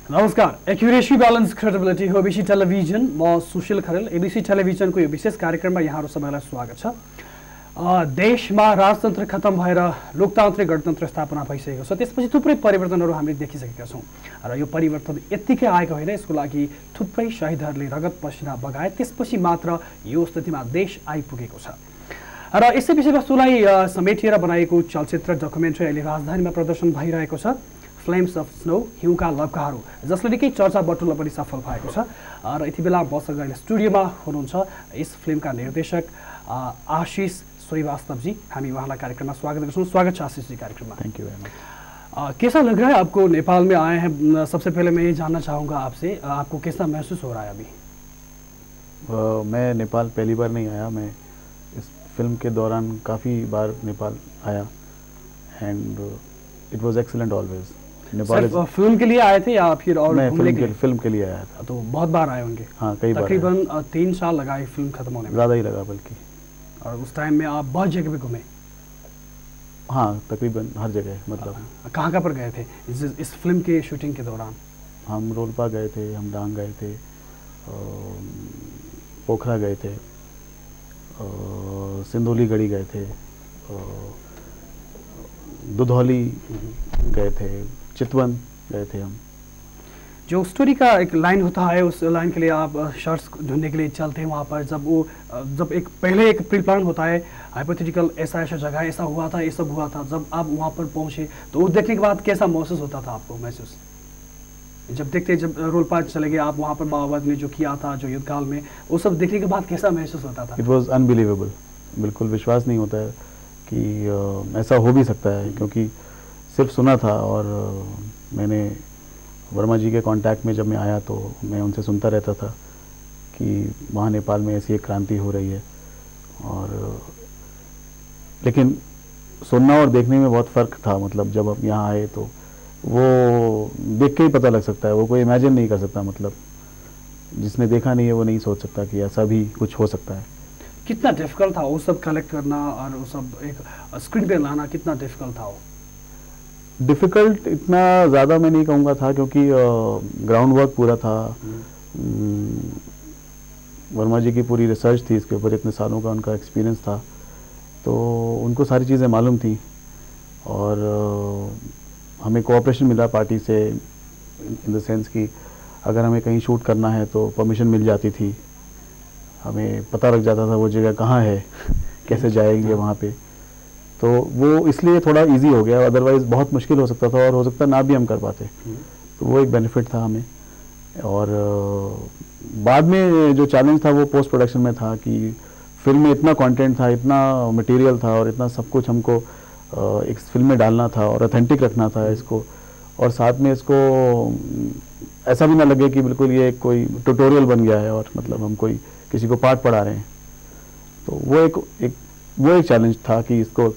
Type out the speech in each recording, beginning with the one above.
नमस्कार, accuracy balance credibility हो ABC television. म सुशील खरेल। एबिसी टेलिभिजनको यो विशेष कार्यक्रममा यहाँहरू सबैलाई स्वागत छ। देशमा राजतन्त्र खत्म भएर लोकतान्त्रिक गणतन्त्र स्थापना भइसकेको छ। त्यसपछि थुप्रै परिवर्तनहरू हामीले देखिसकेका छौँ र यो परिवर्तन यत्तिकै आएको होइन, यसको लागि थुप्रै शहीदहरूले रगत पसिना बगाए, त्यसपछि मात्र यो स्थितिमा देश आइपुगेको छ। र यसै विषयवस्तुलाई समेटिएर बनाएको चलचित्र डकुमेन्ट्री अहिले राजधानीमा प्रदर्शन भइरहेको छ, फ्लेम्स अफ स्नो, हिउँका लपकाहरू, जसले निकै चर्चा बटुल्न पनि सफल भएको छ। र यति बेला मसँग अहिले स्टुडियोमा हुनुहुन्छ यस फिल्मका निर्देशक आशीष श्रीवास्तवजी। हामी उहाँलाई कार्यक्रममा स्वागत गर्छौँ। स्वागत छ आशीष जी कार्यक्रममा। Thank you very much. कैसा लग रहा है आपको? नेपाल में आए हैं, सबसे पहले मैं ये जानना चाहूँगा आपसे, आपको कैसा महसूस हो रहा है अभी? मैं नेपाल पहली बार नहीं आया। मैं इस फिल्म के दौरान काफ़ी बार नेपाल आया and it was excellent always. Nepal film के लिए आए थे या फिर और फिल्म के लिए आया था। तो बहुत बार आए होंगे? हाँ, कई बार। तकरीबन 3 साल लगाए फिल्म खत्म होने में। ज़्यादा ही लगा बल्कि। और उस टाइम में आप बहुत जगह पे घूमे? हाँ, तकरीबन हर जगह। मतलब कहाँ पर गए थे इस फिल्म के शूटिंग के दौरान? हम रोलपा गए थे, हम डांग गए थे, पोखरा गए थे, सिंधोली गढ़ी गए थे, दुधौली गए थे, चितवन गए थे हम। जो स्टोरी का एक लाइन होता है, उस लाइन के लिए आप शर्ट्स ढूंढने के लिए चलते हैं वहाँ पर। जब एक पहले एक प्री प्लान होता है, हाइपोथेटिकल ऐसा जगह, ऐसा हुआ था, ये सब हुआ था, जब आप वहाँ पर पहुँचे तो वो देखने के बाद कैसा महसूस होता था आपको? महसूस जब रोलपा चले गए आप, वहाँ पर माओवाद ने जो किया था, जो युद्ध काल में, वो सब देखने के बाद कैसा महसूस होता था? It was unbelievable. बिल्कुल विश्वास नहीं होता है कि ऐसा हो भी सकता है, क्योंकि सिर्फ सुना था। और मैंने वर्मा जी के कांटेक्ट में जब मैं आया तो मैं उनसे सुनता रहता था कि वहाँ नेपाल में ऐसी एक क्रांति हो रही है। और लेकिन सुनना और देखने में बहुत फ़र्क था। मतलब जब हम यहाँ आए तो वो देख के ही पता लग सकता है, वो कोई इमेजिन नहीं कर सकता। मतलब जिसने देखा नहीं है वो नहीं सोच सकता कि ऐसा भी कुछ हो सकता है। कितना डिफिकल्ट था वो सब कलेक्ट करना और वो सब एक स्क्रीन पे लाना? कितना डिफिकल्ट था वो? डिफ़िकल्ट इतना ज़्यादा मैं नहीं कहूँगा था, क्योंकि ग्राउंड वर्क पूरा था। वर्मा जी की पूरी रिसर्च थी इसके ऊपर, इतने सालों का उनका एक्सपीरियंस था, तो उनको सारी चीज़ें मालूम थी। और हमें कोऑपरेशन मिला पार्टी से, इन द सेंस कि अगर हमें कहीं शूट करना है तो परमिशन मिल जाती थी, हमें पता लग जाता था वो जगह कहाँ है, कैसे जाएंगे वहाँ पे। तो वो इसलिए थोड़ा इजी हो गया, अदरवाइज़ बहुत मुश्किल हो सकता था और हो सकता ना भी हम कर पाते। तो वो एक बेनिफिट था हमें। और बाद में जो चैलेंज था वो पोस्ट प्रोडक्शन में था कि फिल्म में इतना कंटेंट था, इतना मटेरियल था और इतना सब कुछ हमको एक फिल्म में डालना था और ऑथेंटिक रखना था इसको। और साथ में इसको ऐसा भी ना लगे कि बिल्कुल ये कोई ट्यूटोरियल बन गया है और मतलब हम कोई किसी को पाठ पढ़ा रहे हैं। तो वो एक चैलेंज था कि इसको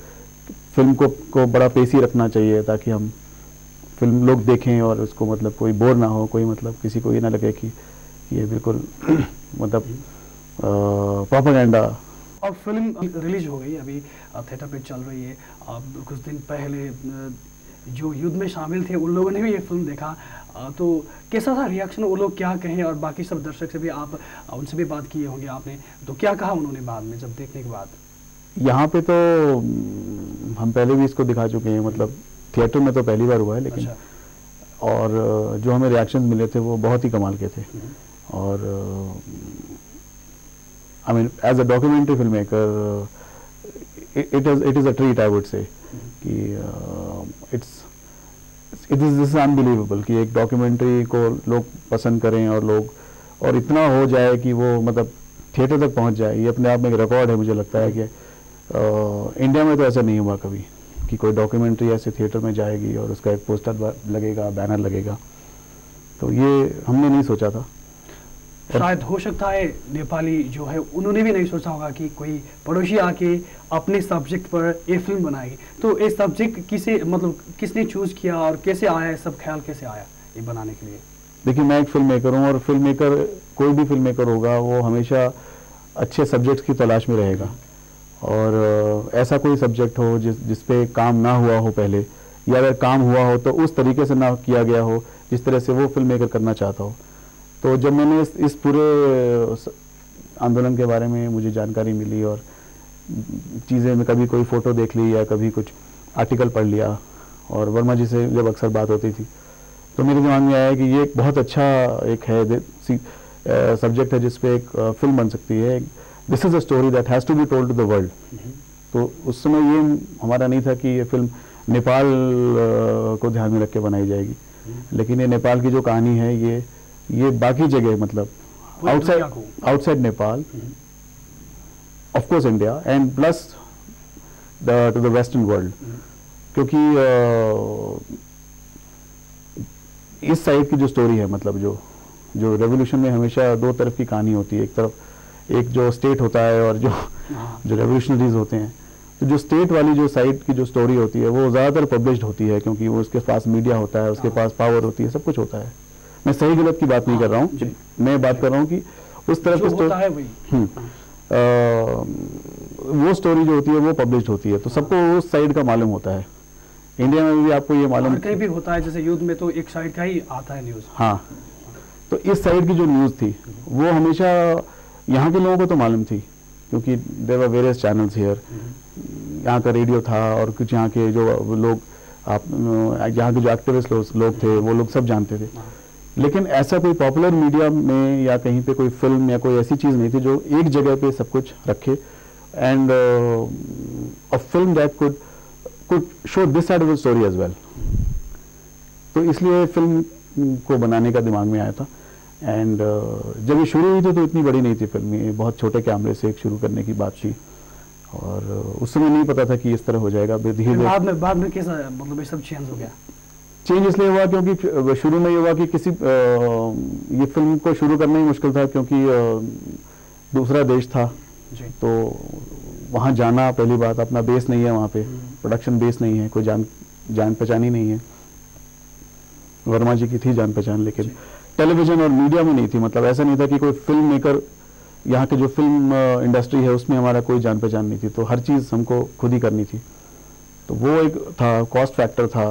फिल्म को बड़ा पेसी रखना चाहिए, ताकि हम फिल्म लोग देखें और उसको मतलब कोई बोर ना हो, कोई मतलब किसी को ये ना लगे कि ये बिल्कुल मतलब प्रोपेगेंडा। और फिल्म रिलीज हो गई, अभी थिएटर पे चल रही है। अब कुछ दिन पहले जो युद्ध में शामिल थे उन लोगों ने भी ये फिल्म देखा, तो कैसा था रिएक्शन? वो लोग क्या कहें? और बाकी सब दर्शक से भी आप उनसे भी बात किए होंगे आपने, तो क्या कहा उन्होंने बाद में जब देखने के बाद? यहाँ पे तो हम पहले भी इसको दिखा चुके हैं, मतलब थिएटर में तो पहली बार हुआ है, लेकिन और जो हमें रिएक्शंस मिले थे वो बहुत ही कमाल के थे। और I mean as a documentary film maker it is a treat, I would say कि इट इज़ अनबिलीवेबल कि एक डॉक्यूमेंट्री को लोग पसंद करें और लोग और इतना हो जाए कि वो मतलब थिएटर तक पहुंच जाए। ये अपने आप में एक रिकॉर्ड है। मुझे लगता है कि इंडिया में तो ऐसा नहीं हुआ कभी कि कोई डॉक्यूमेंट्री ऐसे थिएटर में जाएगी और उसका एक पोस्टर लगेगा, बैनर लगेगा। तो ये हमने नहीं सोचा था। शायद हो सकता है नेपाली जो है उन्होंने भी नहीं सोचा होगा कि कोई पड़ोसी आके अपने सब्जेक्ट पर ये फिल्म बनाएगी। तो ये सब्जेक्ट किसने चूज किया और कैसे आया, सब ख्याल कैसे आया ये बनाने के लिए? देखिए, मैं एक फिल्म मेकर हूँ और फिल्म मेकर, कोई भी फिल्म मेकर होगा वो हमेशा अच्छे सब्जेक्ट की तलाश में रहेगा। और ऐसा कोई सब्जेक्ट हो जिस पे काम ना हुआ हो पहले, या अगर काम हुआ हो तो उस तरीके से ना किया गया हो जिस तरह से वो फिल्म मेकर करना चाहता हो। तो जब मैंने इस पूरे आंदोलन के बारे में मुझे जानकारी मिली और चीज़ें में कभी कोई फ़ोटो देख ली या कभी कुछ आर्टिकल पढ़ लिया, और वर्मा जी से जब अक्सर बात होती थी तो मेरे दिमाग में आया कि ये एक बहुत अच्छा एक है सब्जेक्ट है जिस पे एक फिल्म बन सकती है। This is a story that has to be told to the world. तो उस समय ये हमारा नहीं था कि ये फिल्म नेपाल को ध्यान में रख के बनाई जाएगी, लेकिन ये नेपाल की जो कहानी है ये बाकी जगह मतलब outside Nepal, of course India and plus two the western world, क्योंकि इस साइड की जो स्टोरी है मतलब जो रेवोल्यूशन में हमेशा दो तरफ की कहानी होती है। एक तरफ एक जो स्टेट होता है और जो रेवोल्यूशनरीज होते हैं, तो जो स्टेट वाली जो साइड की जो स्टोरी होती है वो ज़्यादातर पब्लिश्ड होती है क्योंकि वो उसके पास मीडिया होता है, उसके पास पावर होती है, सब कुछ होता है। मैं सही गलत की बात नहीं कर रहा हूँ, मैं बात कर रहा हूँ कि उस तरफ की स्टोरी वो स्टोरी जो होती है वो पब्लिश्ड होती है, तो सबको उस साइड का मालूम होता है। इंडिया में भी आपको ये मालूम कहीं भी होता है, जैसे युद्ध में तो एक साइड का ही आता है न्यूज़। हाँ, तो इस साइड की जो न्यूज़ थी वो हमेशा यहाँ के लोगों को तो मालूम थी क्योंकि there were various channels here. यहाँ का रेडियो था और कुछ यहाँ के जो लोग यहाँ के जो एक्टिविस्ट लोग थे वो लोग सब जानते थे, लेकिन ऐसा कोई पॉपुलर मीडिया में या कहीं पे कोई फिल्म या कोई ऐसी चीज़ नहीं थी जो एक जगह पे सब कुछ रखे and a film that could show this side of the story as well. तो इसलिए फिल्म को बनाने का दिमाग में आया था एंड जब ये शुरू हुई थी तो इतनी बड़ी नहीं थी फिल्म, ये बहुत छोटे कैमरे से एक शुरू करने की बात थी और उस समय नहीं पता था कि इस तरह हो जाएगा। बाद में कैसा मतलब ये सब चेंज हो गया? चेंज इसलिए हुआ क्योंकि शुरू में ये हुआ कि ये फिल्म को शुरू करना ही मुश्किल था क्योंकि दूसरा देश था जी। तो वहाँ जाना, पहली बात अपना बेस नहीं है, वहाँ पे प्रोडक्शन बेस नहीं है, कोई जान पहचान ही नहीं है। वर्मा जी की थी जान पहचान, लेकिन टेलीविजन और मीडिया में नहीं थी। मतलब ऐसा नहीं था कि कोई फिल्म मेकर, यहाँ के जो फिल्म इंडस्ट्री है उसमें हमारा कोई जान पहचान नहीं थी, तो हर चीज़ हमको खुद ही करनी थी। तो वो एक था, कॉस्ट फैक्टर था,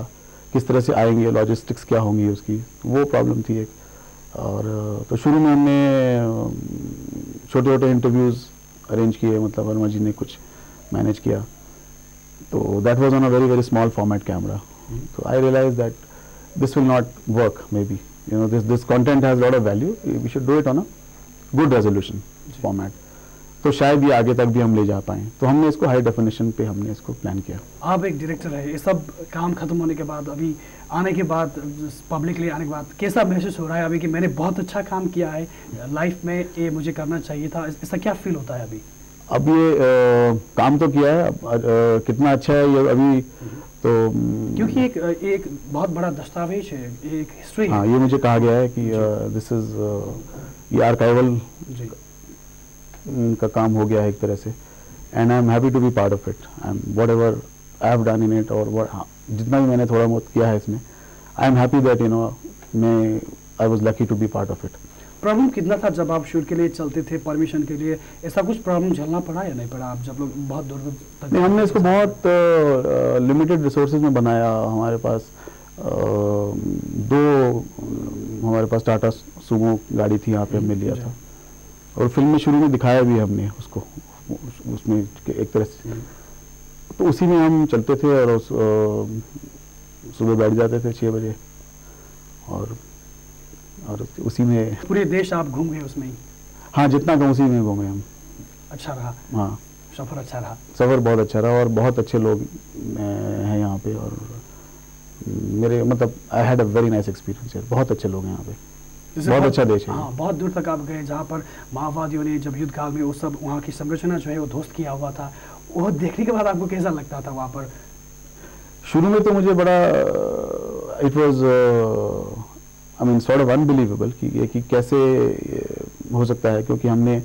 किस तरह से आएंगे, लॉजिस्टिक्स क्या होंगी उसकी, वो प्रॉब्लम थी एक। और तो शुरू में हमने छोटे छोटे इंटरव्यूज़ अरेंज किए, मतलब वर्मा जी ने कुछ मैनेज किया, तो that was on a very very small format camera. तो I realise that this will not work, maybe you know this content has a lot of value, we should do it on a good resolution format, तो शायद ये आगे तक भी हम ले जा पाएँ। तो हमने इसको हाई डेफिनेशन पे हमने इसको प्लान किया। आप एक डायरेक्टर है, ये सब काम खत्म होने के बाद, अभी आने के बाद, पब्लिकली आने के बाद कैसा महसूस हो रहा है अभी कि मैंने बहुत अच्छा काम किया है लाइफ में, ये मुझे करना चाहिए था, ऐसा क्या फील होता है अभी? अब ये काम तो किया है, कितना अच्छा है ये अभी तो, क्योंकि एक बहुत बड़ा दस्तावेज है, एक हिस्ट्री है। हाँ, ये मुझे कहा गया है कि दिस इज ये आर्काइवल का काम हो गया है एक तरह से, and I am happy to be part of it and whatever I have done in it, और जितना भी मैंने थोड़ा बहुत किया है इसमें, आई एम हैप्पी दैट मैं I was lucky to be part of it. Problem कितना था जब आप शूट के लिए चलते थे, परमिशन के लिए, ऐसा कुछ प्रॉब्लम झेलना पड़ा या नहीं पड़ा? आप जब लोग बहुत दूर तक? नहीं, हमने इसको बहुत लिमिटेड रिसोर्सेज में बनाया। हमारे पास हमारे पास टाटा सुमो गाड़ी थी, यहाँ पे हमने लिया था, और फिल्म में शुरू में दिखाया भी हमने उसको, उसमें एक तरह से, तो उसी में हम चलते थे और सुबह बैठ जाते थे 6 बजे और उसी में पूरे देश आप घूम गए उसमें ही? हाँ, जितना का उसी में घूमे हम। अच्छा रहा? हाँ, सफ़र अच्छा रहा? सफ़र बहुत अच्छा रहा और बहुत अच्छे लोग हैं यहाँ पे, और मेरे मतलब I had a very nice experience. बहुत अच्छे लोग हैं यहाँ पे, बहुत अच्छा देश है। हाँ, बहुत दूर तक आप गए जहाँ पर माओवादियों ने जब युद्ध काल में वो सब वहाँ की संरचना जो है वो ध्वस्त किया हुआ था, वो देखने के बाद आपको कैसा लगता था वहाँ पर? शुरू में तो मुझे बड़ा it was I mean sort of unbelievable कि कैसे हो सकता है, क्योंकि हमने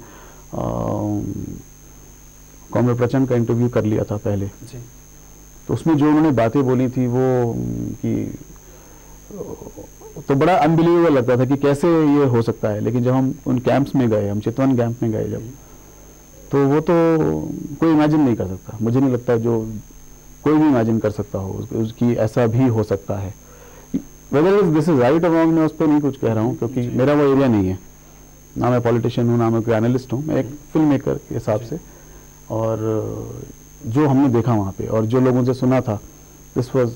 कॉमरेड प्रचंड का इंटरव्यू कर लिया था पहले जी। तो उसमें जो उन्होंने बातें बोली थी वो कि तो बड़ा अनबिलीवेबल लगता था कि कैसे ये हो सकता है। लेकिन जब हम उन कैंप्स में गए, हम चितवन कैंप में गए जब, तो वो तो कोई इमेजिन नहीं कर सकता। मुझे नहीं लगता जो कोई भी इमेजिन कर सकता हो उसकी ऐसा भी हो सकता है। वेदर दिस इज राइट और रॉन्ग मैं उस पर नहीं कुछ कह रहा हूँ, क्योंकि मेरा वो एरिया नहीं है, ना मैं पॉलिटिशियन हूँ ना मैं कोई एनालिस्ट हूँ, मैं एक फिल्म मेकर के हिसाब से। और जो हमने देखा वहाँ पे और जो लोगों से सुना था, दिस वाज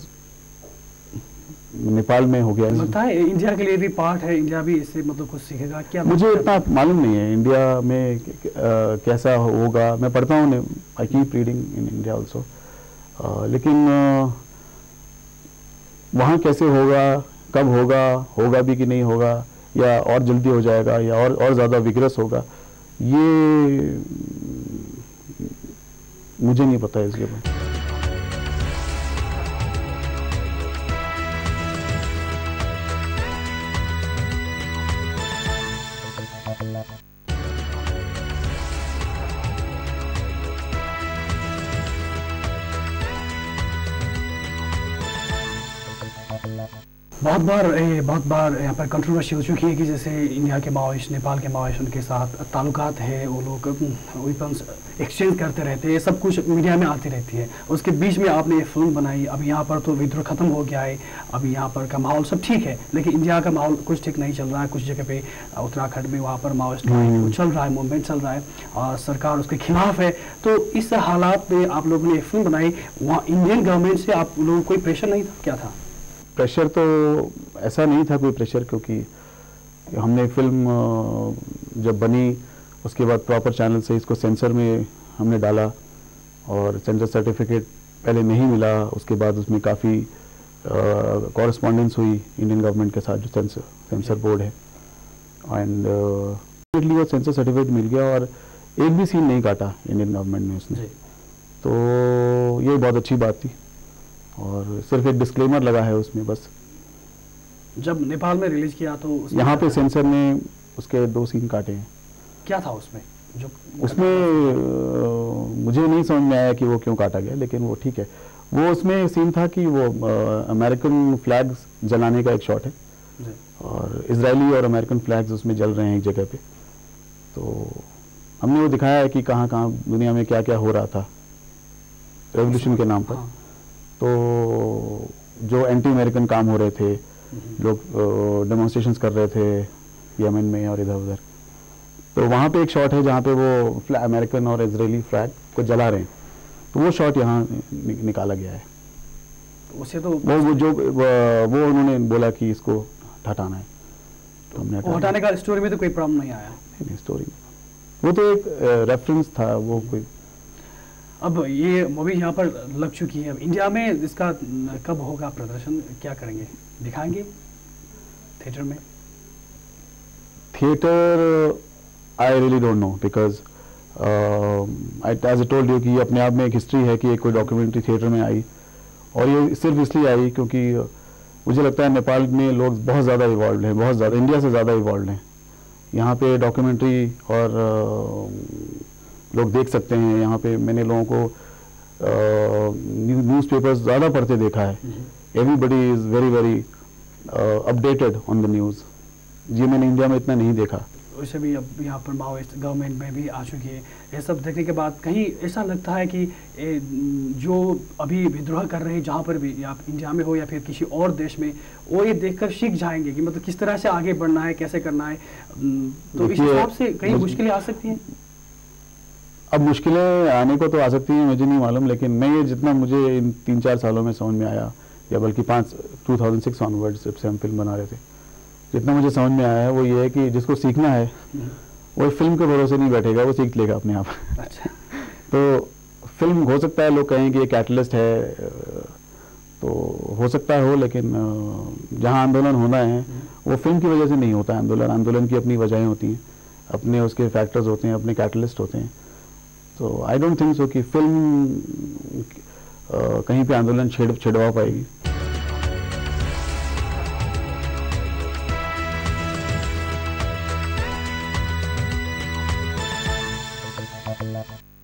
नेपाल में हो गया। लगता है इंडिया के लिए भी पार्ट है, इंडिया भी इससे मतलब कुछ सीखेगा क्या? मुझे इतना मालूम नहीं है इंडिया में कैसा होगा। मैं पढ़ता हूँ, I keep reading in India also, लेकिन वहाँ कैसे होगा, कब होगा, होगा भी कि नहीं होगा, या और जल्दी हो जाएगा या और ज़्यादा विग्रस होगा, ये मुझे नहीं पता है इसके बारे में। बहुत बार यहाँ पर कंट्रोवर्सी हो चुकी है कि जैसे इंडिया के माओइस्ट, नेपाल के माओइस्ट, उनके साथ ताल्लुकात है, वो लोग वेपन्स एक्सचेंज करते रहते हैं, सब कुछ मीडिया में आती रहती है। उसके बीच में आपने ये फिल्म बनाई, अब यहाँ पर तो विद्रोह खत्म हो गया है, अभी यहाँ पर का माहौल सब ठीक है, लेकिन इंडिया का माहौल कुछ ठीक नहीं चल रहा है। कुछ जगह पे उत्तराखंड में वहाँ पर माओइस्ट चल रहा है, मूवमेंट चल रहा है और सरकार उसके खिलाफ है। तो इस हालात में आप लोगों ने ये फिल्म बनाई, वहाँ इंडियन गवर्नमेंट से आप लोगों को कोई प्रेशर नहीं था, क्या था? प्रेशर तो ऐसा नहीं था कोई प्रेशर, क्योंकि हमने फिल्म जब बनी उसके बाद प्रॉपर चैनल से इसको सेंसर में हमने डाला और सेंसर सर्टिफिकेट पहले नहीं मिला। उसके बाद उसमें काफ़ी कॉरेस्पॉन्डेंस हुई इंडियन गवर्नमेंट के साथ, जो सेंसर बोर्ड है, एंड वो सेंसर सर्टिफिकेट मिल गया और एक भी सीन नहीं काटा इंडियन गवर्नमेंट ने उसने। तो ये बहुत अच्छी बात थी और सिर्फ एक डिस्क्लेमर लगा है उसमें बस। जब नेपाल में रिलीज किया तो यहाँ पे सेंसर ने उसके 2 सीन काटे हैं। क्या था उसमें? जो उसमें मुझे नहीं समझ में आया कि वो क्यों काटा गया, लेकिन वो ठीक है। वो उसमें सीन था कि वो अमेरिकन फ्लैग्स जलाने का एक शॉट है और इजरायली और अमेरिकन फ्लैग्स उसमें जल रहे हैं एक जगह पे। तो हमने वो दिखाया है कि कहाँ कहाँ दुनिया में क्या क्या हो रहा था रेवोल्यूशन के नाम पर। तो जो एंटी अमेरिकन काम हो रहे थे, लोग डेमोन्स्ट्रेशंस कर रहे थे यमन में और इधर उधर, तो वहाँ पे एक शॉट है जहाँ पे वो अमेरिकन और इजरायली फ्लैग को जला रहे हैं। तो वो शॉट यहाँ निकाला गया है। उसे तो वो उन्होंने बोला कि इसको हटाना है, तो हमने हटाने का स्टोरी में तो कोई प्रॉब्लम नहीं आया। नहीं, स्टोरी में वो तो एक रेफरेंस था, वो कोई। अब ये मूवी यहाँ पर लग चुकी है, अब इंडिया में इसका कब होगा प्रदर्शन, क्या करेंगे, दिखाएंगे थिएटर में? Theatre I really don't know, because as I told you कि अपने आप में एक हिस्ट्री है कि एक कोई डॉक्यूमेंट्री थिएटर में आई, और ये सिर्फ इसलिए आई क्योंकि मुझे लगता है नेपाल में लोग बहुत ज़्यादा इवॉल्व हैं, बहुत ज़्यादा, इंडिया से ज़्यादा इवॉल्व हैं। यहाँ पे डॉक्यूमेंट्री और लोग देख सकते हैं। यहाँ पे मैंने लोगों को न्यूज़पेपर्स ज़्यादा पढ़ते देखा है। Everybody is very very updated on the news. ये मैंने इंडिया में इतना नहीं देखा। वैसे भी अब यहाँ पर माओइस्ट गवर्नमेंट में भी आ चुकी है। ये सब देखने के बाद कहीं ऐसा लगता है कि जो अभी विद्रोह कर रहे हैं जहाँ पर भी, या इंडिया में हो या फिर किसी और देश में, वो ये देखकर सीख जाएंगे कि मतलब किस तरह से आगे बढ़ना है, कैसे करना है। तो इस हिसाब से कई मुश्किलें आ सकती हैं। अब मुश्किलें आने को तो आ सकती हैं, मुझे नहीं मालूम, लेकिन मैं ये जितना मुझे इन 3-4 सालों में समझ में आया, या बल्कि 2006 ऑनवर्ड्स जब से हम फिल्म बना रहे थे, जितना मुझे समझ में आया है वो ये है कि जिसको सीखना है वो फिल्म के भरोसे नहीं बैठेगा, वो सीख लेगा अपने आप। अच्छा। तो फिल्म हो सकता है लोग कहें कि ये कैटलिस्ट है, तो हो सकता है हो, लेकिन जहाँ आंदोलन होना है वो फिल्म की वजह से नहीं होता है। आंदोलन की अपनी वजहें होती हैं, अपने उसके फैक्टर्स होते हैं, अपने कैटलिस्ट होते हैं। तो आई डोंट थिंक सो कि फिल्म कहीं पे आंदोलन छिड़वा पाएगी।